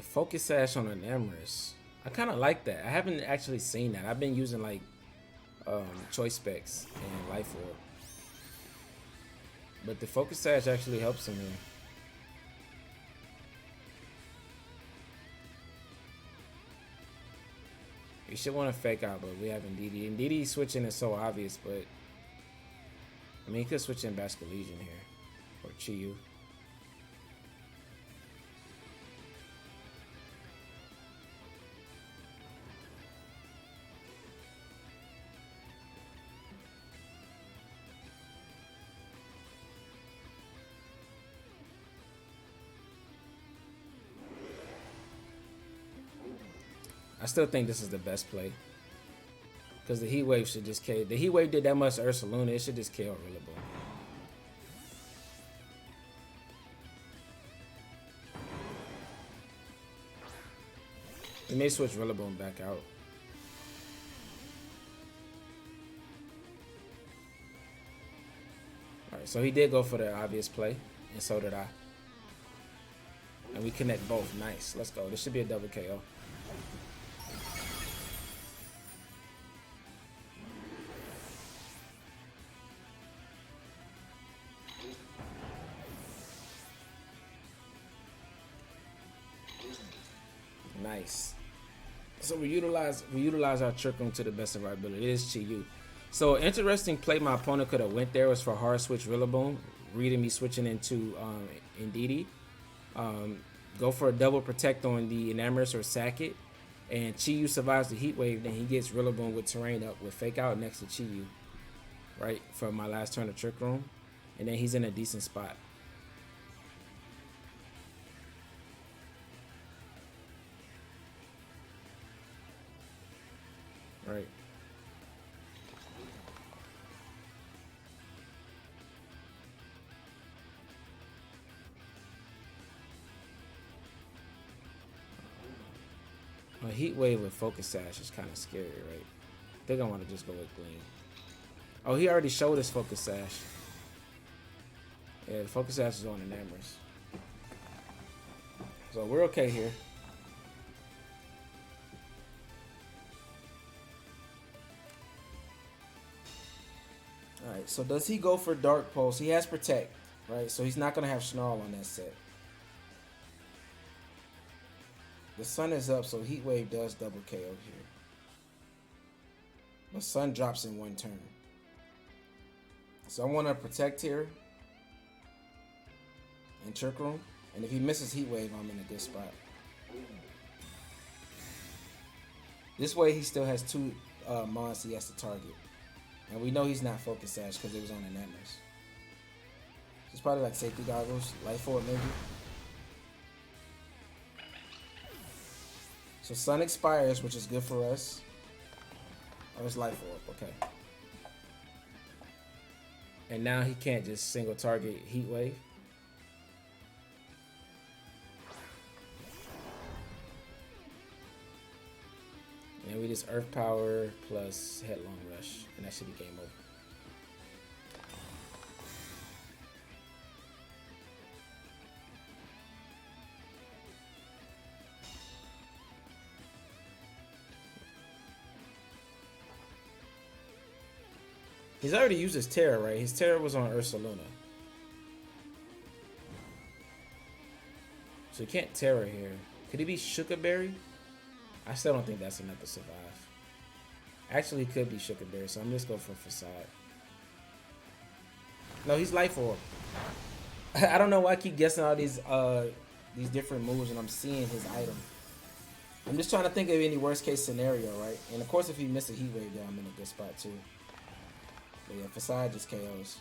Focus Sash on an Armarouge. I kind of like that. I haven't actually seen that. I've been using like Choice Specs and Life Orb. But the Focus Sash actually helps him here. You should want to fake out, but we have Indeedee. Indeedee switching is so obvious, but I mean, he could switch in Basculegion here. Or Chiyu. I still think this is the best play. Because the Heat Wave should just KO. The Heat Wave did that much to Ursaluna, it should just KO Rillaboom. He may switch Rillaboom back out. Alright, so he did go for the obvious play, and so did I. And we connect both. Nice. Let's go. This should be a double KO. Nice. So we utilize our Trick Room to the best of our ability. It is Chi-Yu. So interesting play my opponent could have went there was for hard switch Rillaboom, reading me switching into Indeedee. Go for a double protect on the Enamorus or Sacket, and Chi-Yu survives the Heat Wave. Then he gets Rillaboom with Terrain up with Fake Out next to Chi-Yu, right, for my last turn of Trick Room, and then he's in a decent spot. Right. A Heat Wave with Focus Sash is kind of scary, right? I think I want to just go with Gleam. Oh, he already showed his Focus Sash. Yeah, the Focus Sash is on Enamorus. So we're okay here. Alright, so does he go for Dark Pulse? He has Protect, right? So he's not going to have Snarl on that set. The sun is up, so Heat Wave does double KO here. The sun drops in one turn. So I want to Protect here. And Trick Room. And if he misses Heat Wave, I'm in a good spot. This way he still has two mons he has to target. And we know he's not Focus Sash because it was on Enamorus. It's probably like Safety Goggles, Life Orb maybe. So Sun expires, which is good for us. Oh, it's Life Orb, okay. And now he can't just single target Heat Wave. And we just Earth Power plus Headlong Rush, and that should be game over. He's already used his Tera, right? His Tera was on Ursaluna. So he can't Tera here. Could he be Sugarberry? I still don't think that's enough to survive. Actually, it could be Sugarberry, so I'm just going for Facade. No, he's Life Orb. I don't know why I keep guessing all these different moves and I'm seeing his item. I'm just trying to think of any worst case scenario, right? And of course, if he misses a Heat Wave, then I'm in a good spot too. But yeah, Facade just KOs.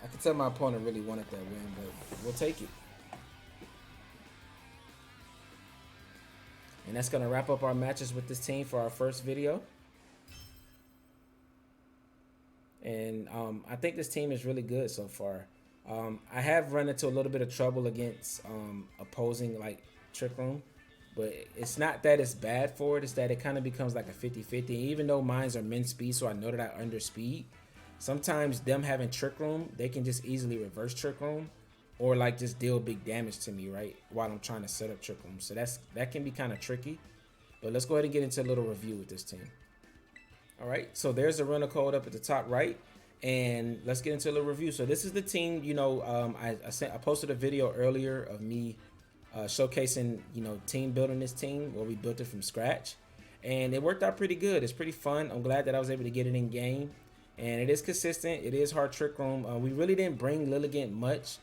I can tell my opponent really wanted that win, but we'll take it. And that's going to wrap up our matches with this team for our first video. And I think this team is really good so far. I have run into a little bit of trouble against opposing like Trick Room. But it's not that it's bad for it. It's that it kind of becomes like a 50-50. Even though mines are min speed, so I know that I under speed. Sometimes them having Trick Room, they can just easily reverse Trick Room. Or like just deal big damage to me, right? While I'm trying to set up Trick Room. So that can be kind of tricky. But let's go ahead and get into a little review with this team. All right, so there's the runner code up at the top right. And let's get into a little review. So this is the team, you know, I posted a video earlier of me showcasing, you know, team building this team where we built it from scratch. And it worked out pretty good. It's pretty fun. I'm glad that I was able to get it in game. And it is consistent. It is hard Trick Room. We really didn't bring Lilligant much.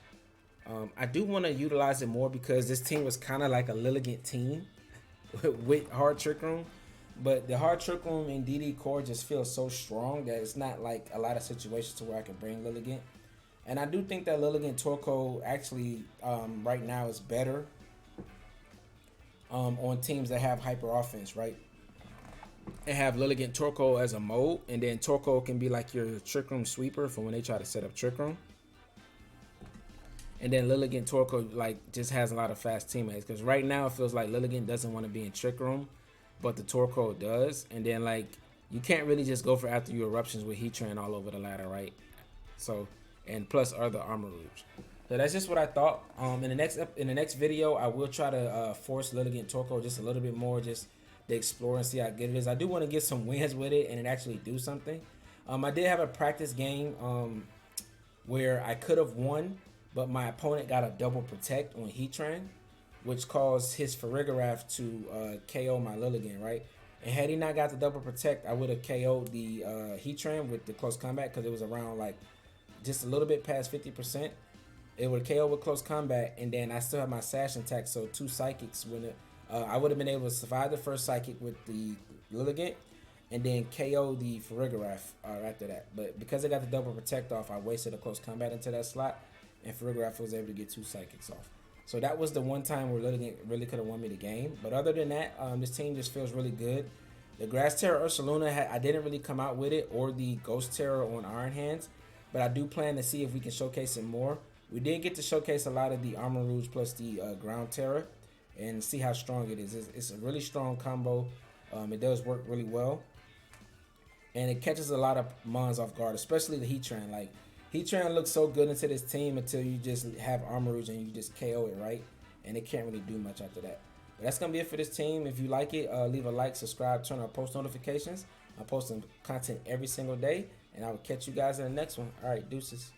I do want to utilize it more because this team was kind of like a Lilligant team with hard Trick Room. But the hard Trick Room in DD core just feels so strong that it's not like a lot of situations to where I can bring Lilligant. And I do think that Lilligant Torkoal actually right now is better on teams that have hyper offense, right? And have Lilligant Torkoal as a mode, and then Torkoal can be like your Trick Room sweeper for when they try to set up Trick Room. And then Lilligant Torkoal like just has a lot of fast teammates, because right now it feels like Lilligant doesn't want to be in Trick Room, but the Torkoal does. And then like you can't really just go for after you eruptions with Heatran all over the ladder, right? So, and plus other Armarouge. So that's just what I thought. In the next video, I will try to force Lilligant Torkoal just a little bit more, just to explore and see how good it is. I do want to get some wins with it and it actually do something. I did have a practice game where I could have won, but my opponent got a double protect on Heatran. which caused his Farigiraf to KO my Lilligant, right? And had he not got the double protect, I would have KO'd the Heatran with the close combat because it was around like just a little bit past 50%. It would KO with close combat, and then I still have my Sash intact, so 2 Psychics. When I would have been able to survive the first Psychic with the Lilligant, and then KO the Farigiraf after that. But because I got the double protect off, I wasted a close combat into that slot, and Farigiraf was able to get 2 Psychics off. So that was the one time where Lilligant really could have won me the game. But other than that, this team just feels really good. The Grass Tera Ursaluna, I didn't really come out with it, or the Ghost Tera on Iron Hands, but I do plan to see if we can showcase it more. We did get to showcase a lot of the Armarouge plus the Ground Tera and see how strong it is. It's a really strong combo. It does work really well. And it catches a lot of mons off guard, especially the Heatran. Like, Heatran looks so good into this team until you just have Armarouge and you just KO it, right? And it can't really do much after that. But that's going to be it for this team. If you like it, leave a like, subscribe, turn on post notifications. I'm posting content every single day. And I will catch you guys in the next one. All right, deuces.